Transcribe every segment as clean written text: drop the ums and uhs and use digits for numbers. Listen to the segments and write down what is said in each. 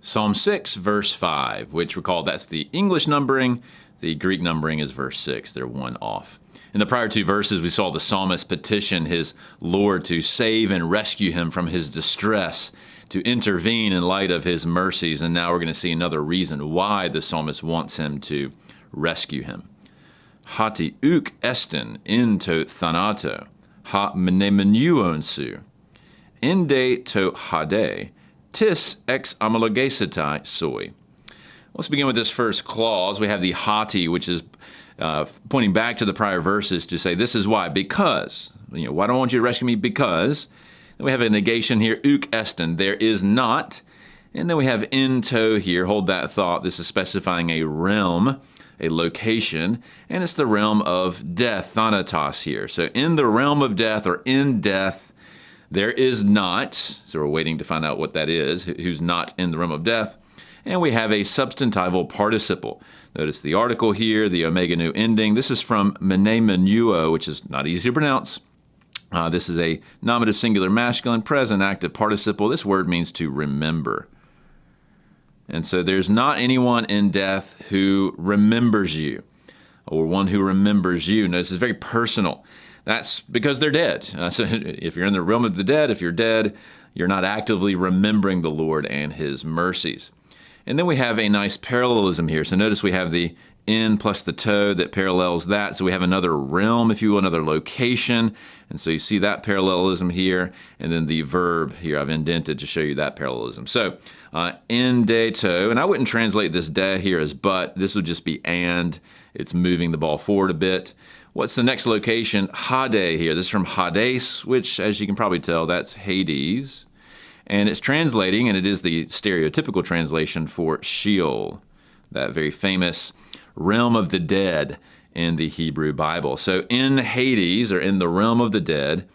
Psalm 6, verse 5, which recall that's the English numbering. The Greek numbering is verse 6. They're one off. In the prior two verses, we saw the psalmist petition his Lord to save and rescue him from his distress, to intervene in light of his mercies. And now we're going to see another reason why the psalmist wants him to rescue him. Hati uk estin into thanato, ha mnemenuonsu, inde to hade, tis ex amalogesetai soi. Let's begin with this first clause. We have the hati, which is pointing back to the prior verses to say, this is why, because. Why do I want you to rescue me? Because. Then we have a negation here, uk estin, there is not. And then we have into here, hold that thought. This is specifying a realm, a location, and it's the realm of death, thanatos here. So in the realm of death, or in death, there is not. So we're waiting to find out what that is, who's not in the realm of death. And we have a substantival participle. Notice the article here, the omega nu ending. This is from mnemenuo, which is not easy to pronounce. This is a nominative singular masculine present active participle. This word means to remember. And so there's not anyone in death who remembers you, or one who remembers you. Notice it's very personal. That's because they're dead. So if you're in the realm of the dead, if you're dead, you're not actively remembering the Lord and his mercies. And then we have a nice parallelism here. So notice we have the in plus the to that parallels that. So we have another realm, if you will, another location. And so you see that parallelism here. And then the verb here I've indented to show you that parallelism. So in de to, and I wouldn't translate this de here as but. This would just be and. It's moving the ball forward a bit. What's the next location? Hade here. This is from Hades, which, as you can probably tell, that's Hades. And it's translating, and it is the stereotypical translation for Sheol, that very famous realm of the dead in the Hebrew Bible. So in Hades, or in the realm of the dead,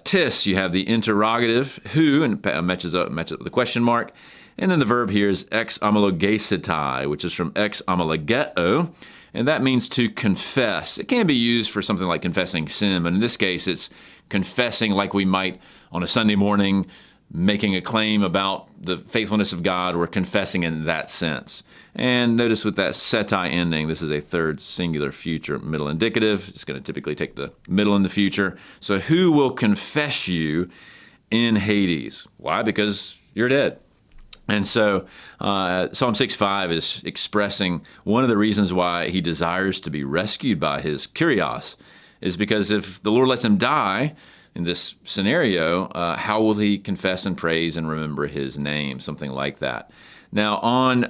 tis, you have the interrogative, who, and matches up with the question mark. And then the verb here is ex amalogesetai, which is from ex amalogeo, and that means to confess. It can be used for something like confessing sin, but in this case, it's confessing like we might on a Sunday morning, making a claim about the faithfulness of God. We're confessing in that sense. And notice with that setai ending, this is a third singular future middle indicative. It's going to typically take the middle in the future. So who will confess you in Hades? Why? Because you're dead. And so Psalm 6:5 is expressing one of the reasons why he desires to be rescued by his Kyrios is because if the Lord lets him die, in this scenario, how will he confess and praise and remember his name? Something like that. Now, on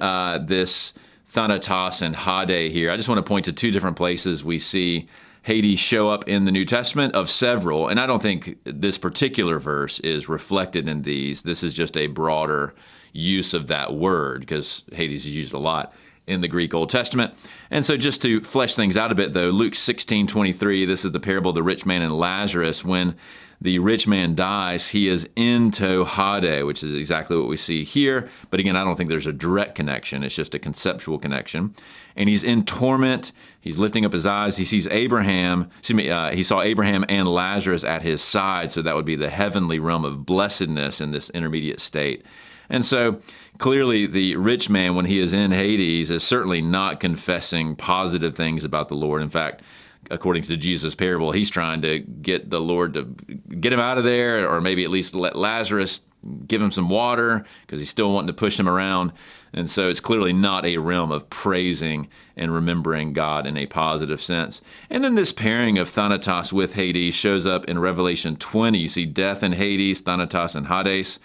this Thanatos and Hade here, I just want to point to two different places we see Hades show up in the New Testament, of several, and I don't think this particular verse is reflected in these. This is just a broader use of that word, because Hades is used a lot in the Greek Old Testament. And so just to flesh things out a bit, though, Luke 16:23, this is the parable of the rich man and Lazarus. When the rich man dies, he is into Hade, which is exactly what we see here. But again, I don't think there's a direct connection. It's just a conceptual connection. And he's in torment. He's lifting up his eyes. He sees Abraham. He saw Abraham and Lazarus at his side. So that would be the heavenly realm of blessedness in this intermediate state. And so clearly the rich man, when he is in Hades, is certainly not confessing positive things about the Lord. In fact, according to Jesus' parable, he's trying to get the Lord to get him out of there, or maybe at least let Lazarus give him some water, because he's still wanting to push him around. And so it's clearly not a realm of praising and remembering God in a positive sense. And then this pairing of Thanatos with Hades shows up in Revelation 20. You see death in Hades, Thanatos and Hades,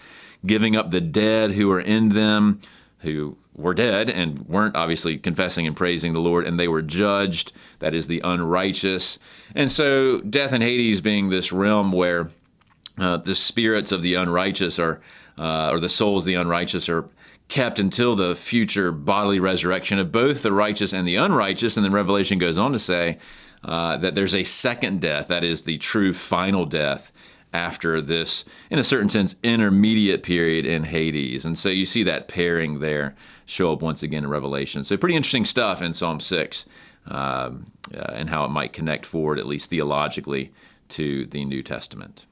giving up the dead who are in them, who were dead and weren't obviously confessing and praising the Lord, and they were judged. That is the unrighteous. And so death and Hades being this realm where the spirits of the unrighteous or the souls of the unrighteous are kept until the future bodily resurrection of both the righteous and the unrighteous. And then Revelation goes on to say that there's a second death, that is the true final death, after this, in a certain sense, intermediate period in Hades. And so you see that pairing there show up once again in Revelation. So pretty interesting stuff in Psalm 6 and how it might connect forward, at least theologically, to the New Testament.